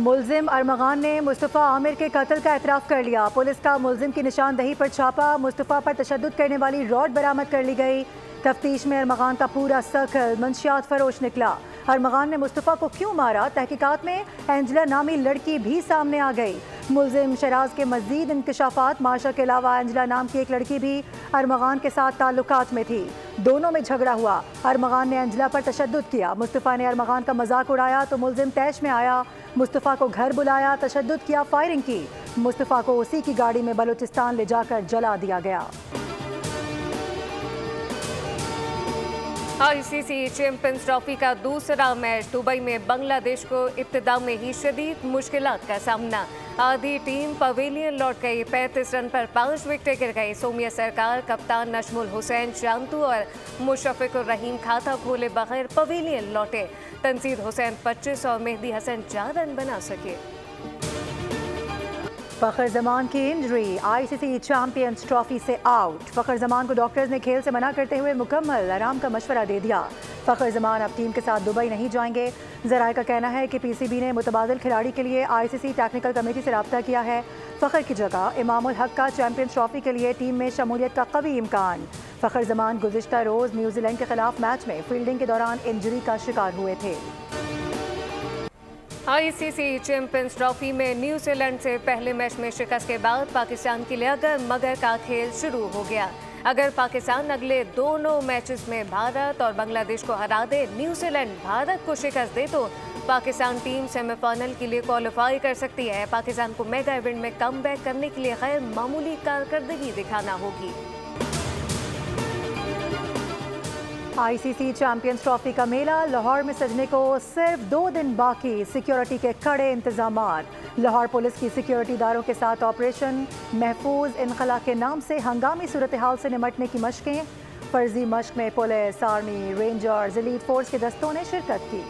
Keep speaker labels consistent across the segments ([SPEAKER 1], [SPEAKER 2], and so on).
[SPEAKER 1] मुल्जिम अरमगान ने मुस्तफ़ा आमिर के कत्ल का एतराफ़ कर लिया। पुलिस का मुल्जिम की निशानदही पर छापा, मुस्तफ़ा पर तशद्दुद करने वाली रॉड बरामद कर ली गई। तफ्तीश में अरमगान का पूरा सर्कल मंशियात फरोश निकला। अरमगान ने मुस्तफ़ा को क्यों मारा, तहकीकात में एंजला नामी लड़की भी सामने आ गई। मुल्जिम शराज के मज़ीद इंकशाफात, माशा के अलावा एंजला नाम की एक लड़की भी अरमगान के साथ ताल्लुकात में थी। दोनों में झगड़ा हुआ। अरमगान ने एंजला पर तशद्दुद किया। मुस्तफ़ा ने अरमगान का मजाक उड़ाया तो मुल्जिम तैश में आया। मुस्तफ़ा को घर बुलाया, तशद्दुद किया, फायरिंग की। मुस्तफ़ा को उसी की गाड़ी में बलूचिस्तान ले जाकर जला दिया गया।
[SPEAKER 2] आईसीसी चैंपियंस ट्रॉफी का दूसरा मैच दुबई में बांग्लादेश को इब्तिदा में ही शदीद मुश्किलात का सामना। आधी टीम पवेलियन लौट गई। 35 रन पर 5 विकेटें गिर गई। सोमिया सरकार, कप्तान नजमुल हुसैन शांतु और मुशफ़िकुर रहीम खाता खोले बगैर पवेलियन लौटे। तनसीर हुसैन 25 और मेहदी हसन 4 रन बना सके।
[SPEAKER 1] फ़खर जमान की इंजरी, आईसीसी चैंपियंस ट्रॉफी से आउट। फ़खर जमान को डॉक्टर्स ने खेल से मना करते हुए मुकम्मल आराम का मशवरा दे दिया। फ़खर जमान अब टीम के साथ दुबई नहीं जाएंगे। ज़राए का कहना है कि पीसीबी ने मुतबादिल खिलाड़ी के लिए आईसीसी टेक्निकल कमेटी से रब्ता किया है। फ़खर की जगह इमामुल हक का चैंपियंस ट्रॉफी के लिए टीम में शमूलियत का कवी इम्कान। फ़खर जमान गुज़िश्ता रोज़ न्यूजीलैंड के खिलाफ मैच में फील्डिंग के दौरान इंजरी का शिकार हुए थे।
[SPEAKER 2] आईसीसी चैंपियंस ट्रॉफी में न्यूजीलैंड से पहले मैच में शिकस्त के बाद पाकिस्तान के लिए अगर मगर का खेल शुरू हो गया। अगर पाकिस्तान अगले दोनों मैचेस में भारत और बांग्लादेश को हरा दे, न्यूजीलैंड भारत को शिकस्त दे, तो पाकिस्तान टीम सेमीफाइनल के लिए क्वालिफाई कर सकती है। पाकिस्तान को मेगा इवेंट में कमबैक करने के लिए गैर मामूली कारकर्दगी दिखाना होगी।
[SPEAKER 1] आईसीसी चैंपियंस ट्रॉफी का मेला लाहौर में सजने को सिर्फ 2 दिन बाकी। सिक्योरिटी के कड़े इंतजामात। लाहौर पुलिस की सिक्योरिटी दारों के साथ ऑपरेशन महफूज इनखला के नाम से हंगामी सूरत हाल से निमटने की मशकें। फर्जी मशक में police, army, rangers, elite force के दस्तों ने शिरकत की।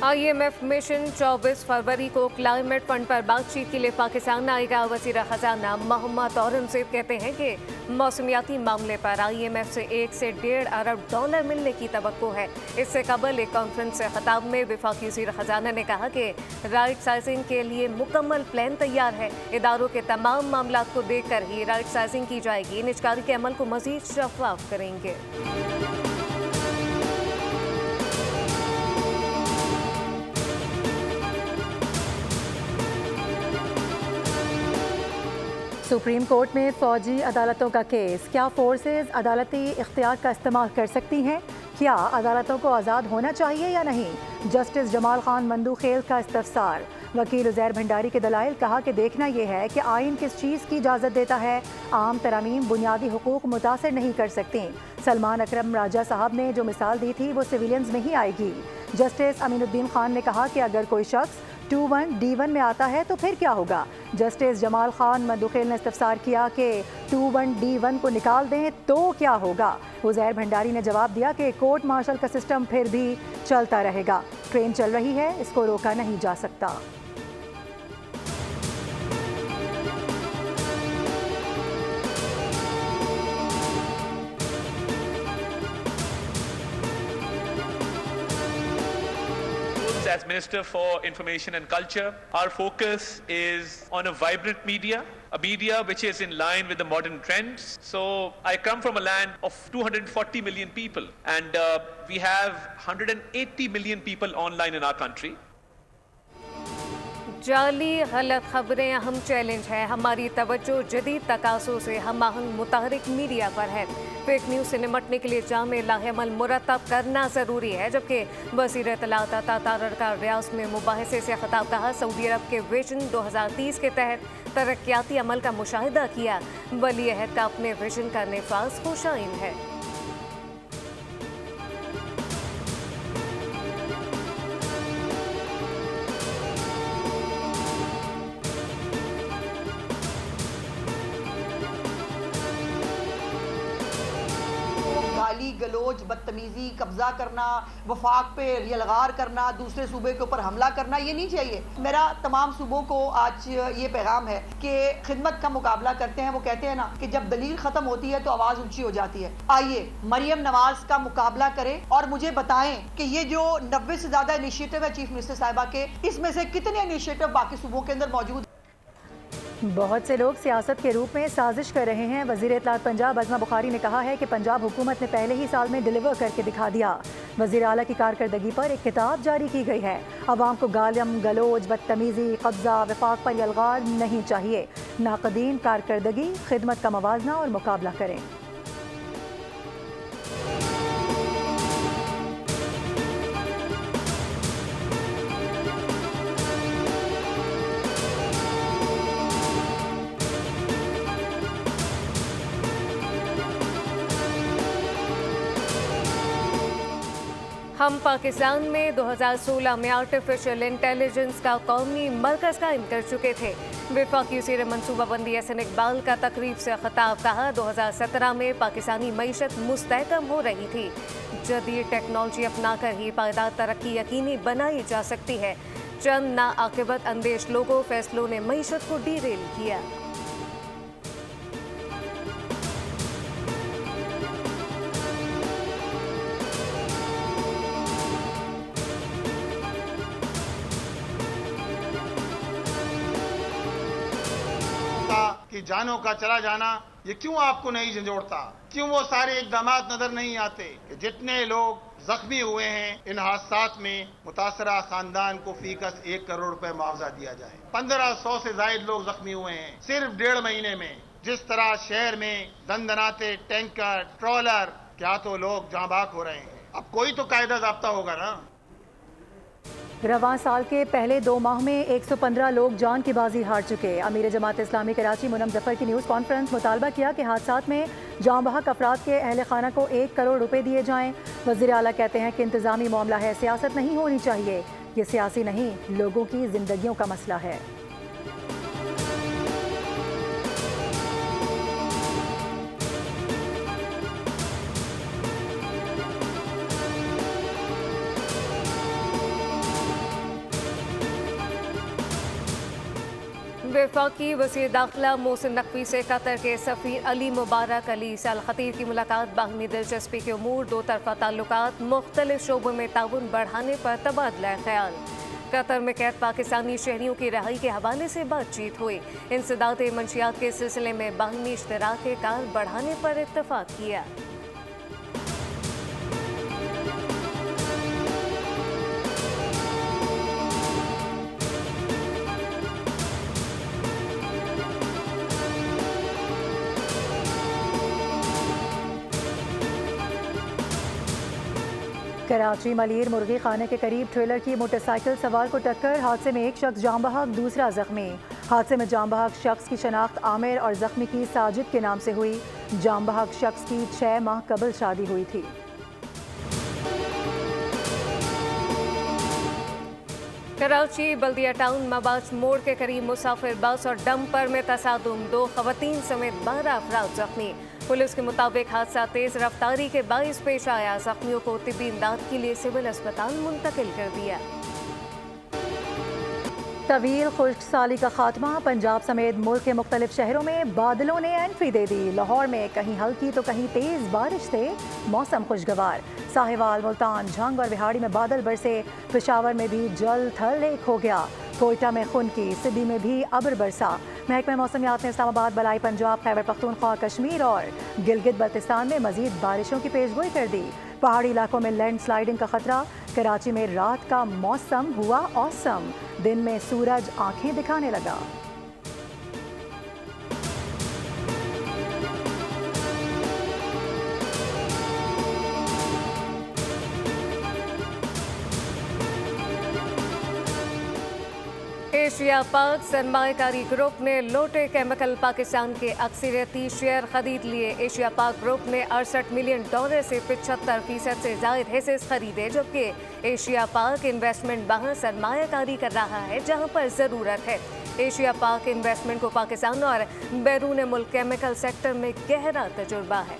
[SPEAKER 2] IMF मिशन 24 फरवरी को क्लाइमेट फंड पर बातचीत के लिए पाकिस्तान आएगा। वज़ीर ख़जाना मोहम्मद औरंगज़ेब कहते हैं कि मौसमियाती मामले पर IMF से 1 से $1.5 अरब मिलने की तवक्को है। इससे कबल एक कॉन्फ्रेंस से खिताब में वफाकी वज़ीर ख़जाना ने कहा कि राइट साइजिंग के लिए मुकम्मल प्लान तैयार है। इदारों के तमाम मामला को देखकर ही राइट साइजिंग की जाएगी। निजकारी के अमल को मज़ीद शफ़ाफ़ करेंगे।
[SPEAKER 1] सुप्रीम कोर्ट में फौजी अदालतों का केस। क्या फोर्सेस अदालती इख्तियार का इस्तेमाल कर सकती हैं? क्या अदालतों को आज़ाद होना चाहिए या नहीं? जस्टिस जमाल खान मंदूखेल का इस्तफसार। वकील उज़ैर भंडारी के दलाइल। कहा कि देखना यह है कि आइन किस चीज़ की इजाज़त देता है। आम तरामीम बुनियादी हुकूक मुतासर नहीं कर सकती। सलमान अकरम राजा साहब ने जो मिसाल दी थी वो सिविलियंस में ही आएगी। जस्टिस अमीनुद्दीन खान ने कहा कि अगर कोई शख्स 21D1 में आता है तो फिर क्या होगा। जस्टिस जमाल खान मंदूखेल ने इस्तफसार किया कि 21D1 को निकाल दें तो क्या होगा। उज़ैर भंडारी ने जवाब दिया कि कोर्ट मार्शल का सिस्टम फिर भी चलता रहेगा। ट्रेन चल रही है, इसको रोका नहीं जा सकता।
[SPEAKER 3] As Minister for Information and Culture, our focus is on a vibrant media, a media which is in line with the modern trends. So I come from a land of 240 million people, and we have 180 million people online in our country.
[SPEAKER 2] जाली गलत खबरें अहम challenge है। हमारी तवज्जो जदीद तकाज़ों से हमआहंग मुतहरिक media पर है। फेक न्यूज़ से निमटने के लिए जामे लाहेमल मुरतब करना ज़रूरी है। जबकि वज़ीर इत्तलात अता ताररकार रियाज में मुबाहिसे से खिताब कहा, सऊदी अरब के विजन 2030 के तहत तरक्याती अमल का मुशाहिदा किया। वली अहद का अपने विजन का निफाज खुशाइन है।
[SPEAKER 4] गाली गलोच, बदतमीजी, कब्जा करना, वफाक पे यलगार करना, दूसरे सूबे के ऊपर हमला करना, ये नहीं चाहिए। मेरा तमाम सूबों को आज ये पैगाम है कि खिदमत का मुकाबला करते हैं। वो कहते हैं ना कि जब दलील खत्म होती है तो आवाज ऊंची हो जाती है। आइए मरियम नवाज का मुकाबला करें और मुझे बताएं कि ये जो 90 से ज्यादा इनिशिएटिव है चीफ मिनिस्टर साहिबा के, इसमें से कितने इनिशिएटिव बाकी सूबों के अंदर मौजूद।
[SPEAKER 1] बहुत से लोग सियासत के रूप में साजिश कर रहे हैं। वज़ीर इत्तलात पंजाब अज़मा बुखारी ने कहा है कि पंजाब हुकूमत ने पहले ही साल में डिलीवर करके दिखा दिया। वज़ीर आला की कारकर्दगी पर एक किताब जारी की गई है। अवाम को गालम गलोच, बदतमीजी, कब्जा, वफाक पर यलगार नहीं चाहिए। नाक़दीन कारकर्दगी, खिदमत का मवाजना और मुकाबला करें।
[SPEAKER 2] हम पाकिस्तान में 2016 में आर्टिफिशियल इंटेलिजेंस का कौमी मरकज़ कायम कर चुके थे। वफाकी वज़ीर मनसूबाबंदी एहसन इकबाल का तकरीब से खिताब। कहा 2017 में पाकिस्तानी मईशत मुस्तहकम हो रही थी। जदीद टेक्नोलॉजी अपनाकर ही पायदार तरक्की यकीनी बनाई जा सकती है। चंद नाआकिबत अंदेश लोगों फैसलों ने मईशत को डीरेल किया।
[SPEAKER 5] कि जानों का चला जाना ये क्यों आपको नहीं झंझोड़ता? क्यों वो सारे इकदाम नजर नहीं आते कि जितने लोग जख्मी हुए हैं इन हादसात में मुतासरा खानदान को फीकस 1 करोड़ रुपए मुआवजा दिया जाए। 1500 से ज्यादा लोग जख्मी हुए हैं सिर्फ 1.5 महीने में। जिस तरह शहर में दंदनाते टैंकर, ट्रॉलर, क्या तो लोग जहाँ बाक हो रहे हैं। अब कोई तो कायदा ज़ाब्ता होगा ना।
[SPEAKER 1] रवां साल के पहले 2 माह में 115 लोग जान की बाजी हार चुके। अमीर जमात इस्लामी कराची मुनम जफर की न्यूज़ कॉन्फ्रेंस मुतालबा किया कि हादसात में जाँ बहक अफराद के अहल खाना को 1 करोड़ रुपए दिए जाएं। वज़ीर आला कहते हैं कि इंतज़ामी मामला है, सियासत नहीं होनी चाहिए। ये सियासी नहीं, लोगों की जिंदगियों का मसला है।
[SPEAKER 2] वफाकी वज़ीर दाखिला मोहसिन नकवी से कतर के सफ़ीर अली मुबारक अली अल खतीब की मुलाकात। बाहमी दिलचस्पी के उमूर, दो तरफ़ा ताल्लुकात, मुख्तलिफ शोबों में ताउन बढ़ाने पर तबादला ख्याल। कतर में कैद पाकिस्तानी शहरियों की रहाई के हवाले से बातचीत हुई। इंसदाद मंशियात के सिलसिले में बाहमी इश्तराक कार बढ़ाने पर इत्तफाक किया।
[SPEAKER 1] कराची मलीर मुर्गी खाने के करीब ट्रेलर की मोटरसाइकिल सवार को टक्कर। हादसे में एक शख्स जाँ बहक, दूसरा जख्मी। हादसे में जाँ बहक शख्स की शनाख्त आमिर और जख्मी की साजिद के नाम से हुई। जाँ बहक शख्स की 6 माह कबल शादी हुई थी।
[SPEAKER 2] कराची बल्दिया टाउन मबाच मोड़ के करीब मुसाफिर बस और डंपर में तसादुम, 2 खवातीन समेत 12 अफराद जख्मी। पुलिस के मुताबिक हादसा तेज रफ्तारी के बाइस पेश आया। जख्मियों को तिब्बी इमदाद के लिए सिविल अस्पताल मुंतकिल कर दिया।
[SPEAKER 1] तवील खुश्क साली का खात्मा। पंजाब समेत मुल्क के मुख्तलिफ शहरों में बादलों ने एंट्री दे दी। लाहौर में कहीं हल्की तो कहीं तेज बारिश से मौसम खुशगवार। साहिवाल, मुल्तान, झंग और विहाड़ी में बादल बरसे। पेशावर में भी जल थल एक हो गया। कोयटा में खुनकी, सिड्डी में भी अब्र बरसा। महकमा मौसमियात ने इस्लामाबाद, बलाई पंजाब, खैबर पख्तूनख्वा, कश्मीर और गिलगित बल्तिस्तान में मजीद बारिशों की पेशगोई कर दी। पहाड़ी इलाकों में लैंड स्लाइडिंग का खतरा। कराची में रात का मौसम हुआ औसम, दिन में सूरज आंखें दिखाने लगा।
[SPEAKER 2] एशिया पाक सरमायाकारी ग्रुप ने लोटे केमिकल पाकिस्तान के अक्सरियती शेयर खरीद लिए। एशिया पाक ग्रुप ने $68 मिलियन से 75% से ज्यादा हिस्से खरीदे, जबकि एशिया पाक इन्वेस्टमेंट वहां सरमायाकारी कर रहा है जहां पर ज़रूरत है। एशिया पाक इन्वेस्टमेंट को पाकिस्तान और बैरून मुल्क केमिकल सेक्टर में गहरा तजुर्बा है।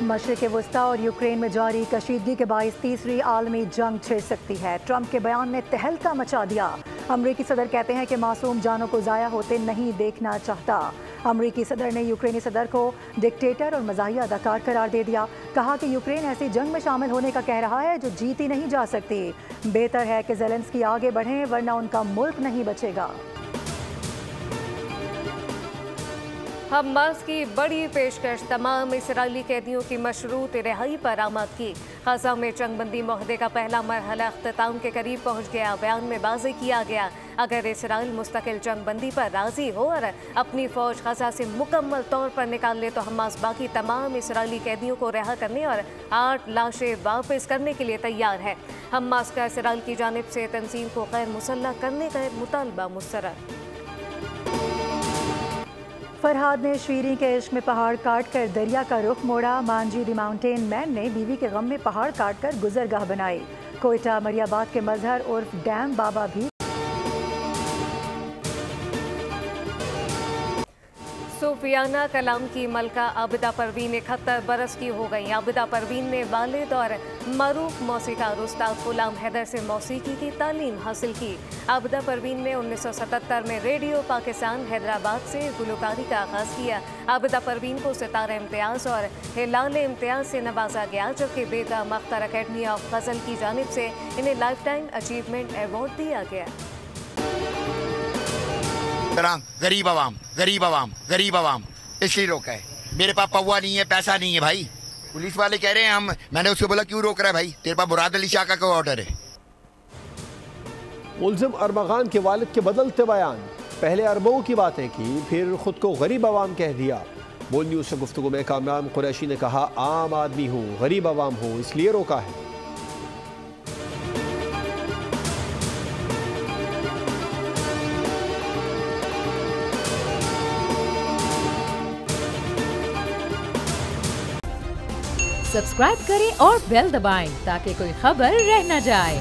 [SPEAKER 1] मशरिक़ वस्ता और यूक्रेन में जारी कशीदगी के बाइस तीसरी आलमी जंग छिड़ सकती है। ट्रंप के बयान ने तहलका मचा दिया। अमरीकी सदर कहते हैं कि मासूम जानों को ज़ाया होते नहीं देखना चाहता। अमरीकी सदर ने यूक्रेनी सदर को डिक्टेटर और मज़ाहिया अदाकार करार दे दिया। कहा कि यूक्रेन ऐसी जंग में शामिल होने का कह रहा है जो जीती नहीं जा सकती। बेहतर है कि ज़ेलेंस्की आगे बढ़ें वरना उनका मुल्क नहीं बचेगा।
[SPEAKER 2] हमास की बड़ी पेशकश तमाम इजरायली कैदियों की मशरूत रिहाई पर आमद की। गजा में जंगबंदी मुआहदे का पहला मरहला अख्ताम के करीब पहुँच गया। बयान में वाज़ेह किया गया अगर इसराइल मुस्तकिल जंगबंदी पर राजी हो और अपनी फ़ौज गजा से मुकम्मल तौर पर निकाल ले तो हमास बाकी तमाम इसराइली कैदियों को रिहा करने और 8 लाशें वापस करने के लिए तैयार है। हमास का इसराइल की जानिब से तंजीम को गैर मुसल्लह करने का मुतालबा मुस्तरद।
[SPEAKER 1] फरहाद ने शीरी के इश्क में पहाड़ काट कर दरिया का रुख मोड़ा। मांझी द माउंटेन मैन ने बीवी के गम में पहाड़ काट कर गुजरगाह बनाई। कोयटा मरियाबाद के मजहर उर्फ डैम बाबा भी
[SPEAKER 2] सूफियाना कलाम की मलका आबिदा परवीन 71 बरस की हो गई। आबिदा परवीन ने वालिद और मरूफ मौसीकार उस्ताद गुलाम हैदर से मौसीकी की तालीम हासिल की। आबिदा परवीन ने 1977 में रेडियो पाकिस्तान हैदराबाद से गुलकारी का आगाज़ किया। आबिदा परवीन को सितारा इम्तियाज़ और हिलाल इम्तियाज़ से नवाजा गया, जबकि बेगम अख्तर अकेडमी ऑफ गज़ल की जानिब से इन्हें लाइफ टाइम अचीवमेंट अवार्ड दिया गया।
[SPEAKER 6] गरीब आवाम इसलिए रोका है। मेरे पास पौवा नहीं है, पैसा नहीं है भाई। पुलिस वाले कह रहे हैं हम, मैंने उसको बोला क्यों रोक रहा है भाई, तेरे पास मुराद अली शाह का ऑर्डर है।
[SPEAKER 7] मुल्जिम अरमगान के वालिद के बदलते बयान, पहले अरबों की बातें की फिर खुद को गरीब आवाम कह दिया। बोल न्यूज़ से गुफ्तगू में कामरान कुरैशी ने कहा आम आदमी हूँ, गरीब आवाम हूँ, इसलिए रोका है।
[SPEAKER 8] सब्सक्राइब करें और बेल दबाएं ताकि कोई खबर रह न जाए।